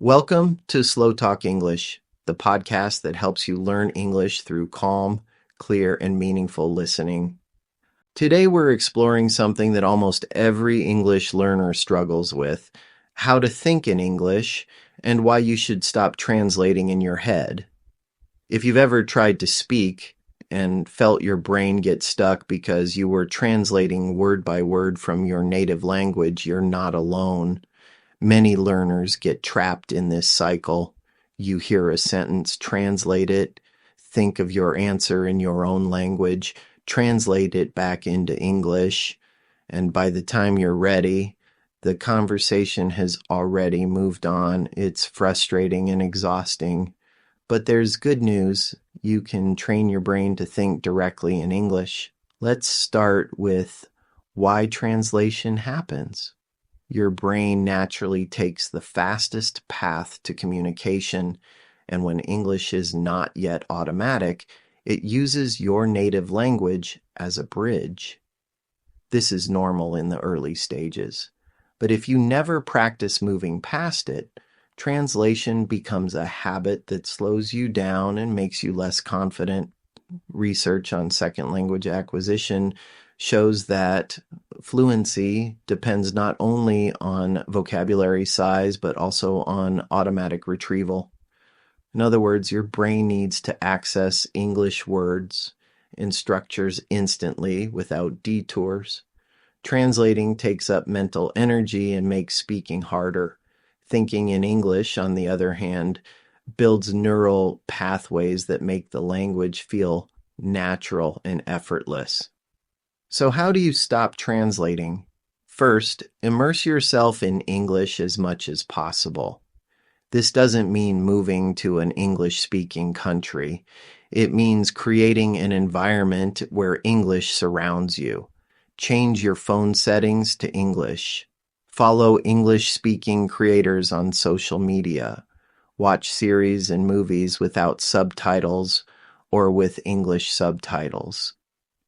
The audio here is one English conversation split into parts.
Welcome to SlowTalk English, the podcast that helps you learn English through calm, clear, and meaningful listening. Today we're exploring something that almost every English learner struggles with: how to think in English and why you should stop translating in your head. If you've ever tried to speak and felt your brain get stuck because you were translating word by word from your native language, you're not alone. Many learners get trapped in this cycle. You hear a sentence, translate it, think of your answer in your own language, translate it back into English, and by the time you're ready, the conversation has already moved on. It's frustrating and exhausting. But there's good news. You can train your brain to think directly in English. Let's start with why translation happens. Your brain naturally takes the fastest path to communication, and when English is not yet automatic, it uses your native language as a bridge. This is normal in the early stages, but if you never practice moving past it, translation becomes a habit that slows you down and makes you less confident. Research on second language acquisition shows that fluency depends not only on vocabulary size, but also on automatic retrieval. In other words, your brain needs to access English words and structures instantly without detours. Translating takes up mental energy and makes speaking harder. Thinking in English, on the other hand, builds neural pathways that make the language feel natural and effortless. So how do you stop translating? First, immerse yourself in English as much as possible. This doesn't mean moving to an English-speaking country. It means creating an environment where English surrounds you. Change your phone settings to English. Follow English-speaking creators on social media. Watch series and movies without subtitles or with English subtitles.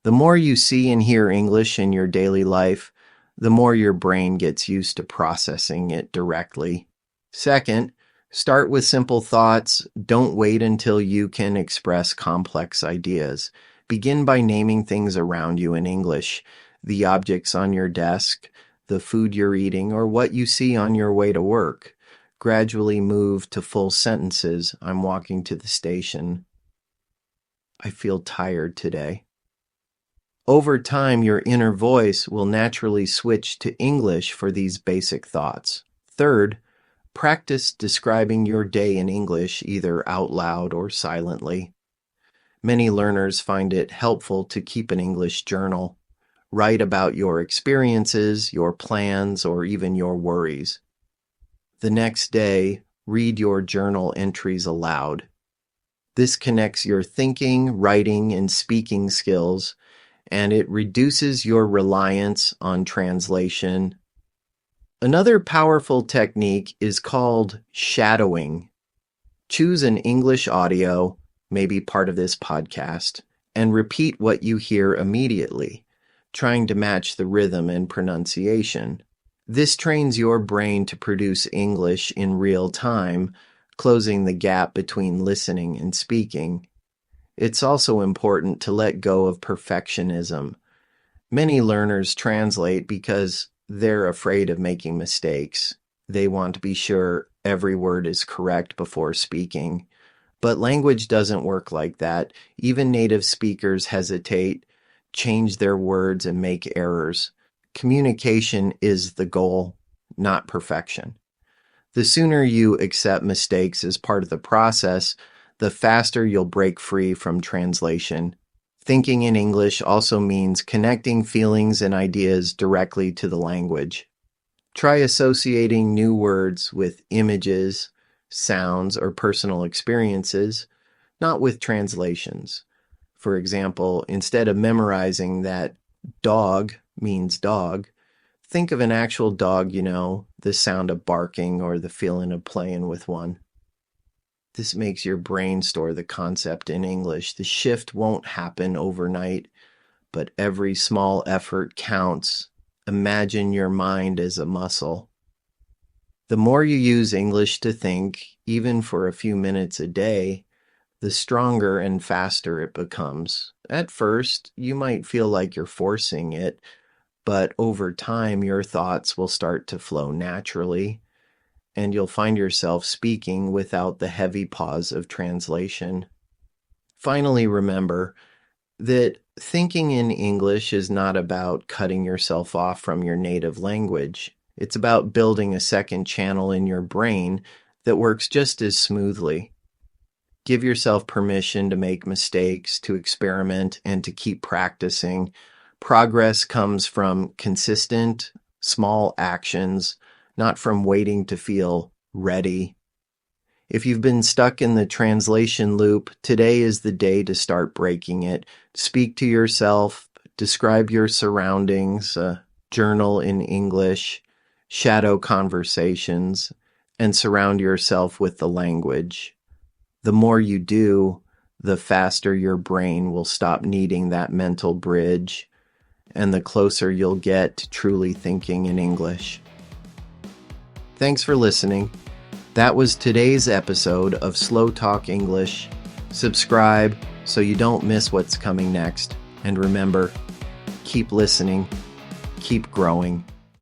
The more you see and hear English in your daily life, the more your brain gets used to processing it directly. Second, start with simple thoughts. Don't wait until you can express complex ideas. Begin by naming things around you in English: the objects on your desk, the food you're eating, or what you see on your way to work. Gradually move to full sentences. I'm walking to the station. I feel tired today. Over time, your inner voice will naturally switch to English for these basic thoughts. Third, practice describing your day in English, either out loud or silently. Many learners find it helpful to keep an English journal. Write about your experiences, your plans, or even your worries. The next day, read your journal entries aloud. This connects your thinking, writing, and speaking skills, and it reduces your reliance on translation. Another powerful technique is called shadowing. Choose an English audio, maybe part of this podcast, and repeat what you hear immediately, trying to match the rhythm and pronunciation. This trains your brain to produce English in real time, closing the gap between listening and speaking. It's also important to let go of perfectionism. Many learners translate because they're afraid of making mistakes. They want to be sure every word is correct before speaking. But language doesn't work like that. Even native speakers hesitate, change their words, and make errors. Communication is the goal, not perfection. The sooner you accept mistakes as part of the process, the faster you'll break free from translation. Thinking in English also means connecting feelings and ideas directly to the language. Try associating new words with images, sounds, or personal experiences, not with translations. For example, instead of memorizing that dog means dog, think of an actual dog, the sound of barking or the feeling of playing with one. This makes your brain store the concept in English. The shift won't happen overnight, but every small effort counts. Imagine your mind as a muscle. The more you use English to think, even for a few minutes a day, the stronger and faster it becomes. At first, you might feel like you're forcing it, but over time, your thoughts will start to flow naturally, and you'll find yourself speaking without the heavy pause of translation. Finally, remember that thinking in English is not about cutting yourself off from your native language. It's about building a second channel in your brain that works just as smoothly. Give yourself permission to make mistakes, to experiment, and to keep practicing. Progress comes from consistent, small actions, not from waiting to feel ready. If you've been stuck in the translation loop, today is the day to start breaking it. Speak to yourself, describe your surroundings, journal in English, shadow conversations, and surround yourself with the language. The more you do, the faster your brain will stop needing that mental bridge, and the closer you'll get to truly thinking in English. Thanks for listening. That was today's episode of SlowTalk English. Subscribe so you don't miss what's coming next. And remember, keep listening, keep growing.